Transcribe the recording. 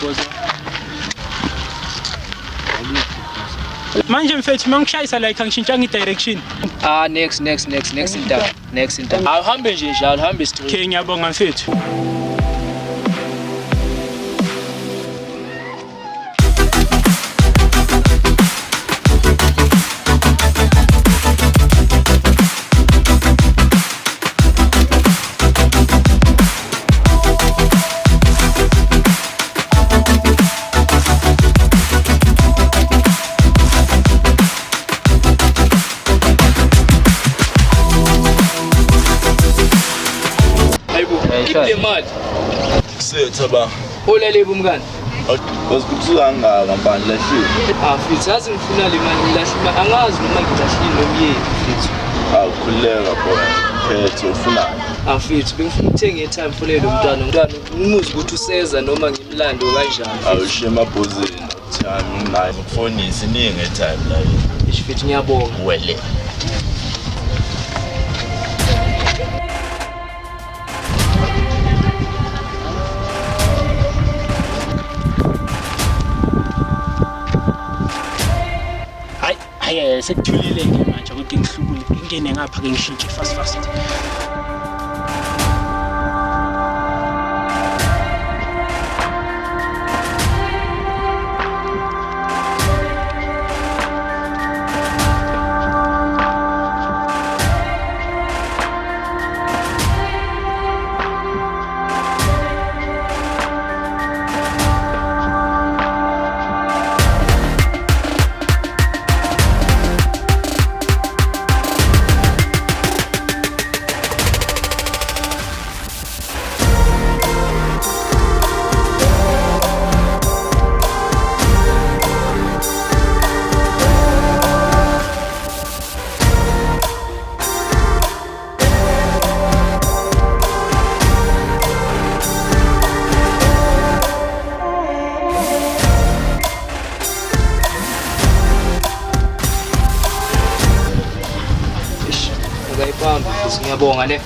Boza. Manje mfethu mangishayisa la ikhangishintshanga i-direction. Next in time. Awuhambe nje njalo, uhambe straight. Okay, ngiyabonga mfethu. Thabang. Olelebo mngani. Wasikubuza ngaka manje lahlile. Futhi yazi ngifuna le mali lahlima angazi noma ngilahlile nomyeni futhi. Khuleka boy. Phethe ufuna. Futhi bengifuna ukuthenga i-time for lo mntwana ngimuzi ukuthi useza noma ngimlando kanjani. Awushiye emabhozini. Time nayi ukufonisa iningi e-time la. Futhi ngiyabonga. Wele. Sekuthulile ke manje ukuthi ngihlubule ngingene ngapha ke ngishintshe fast. Ngiyabonga ne.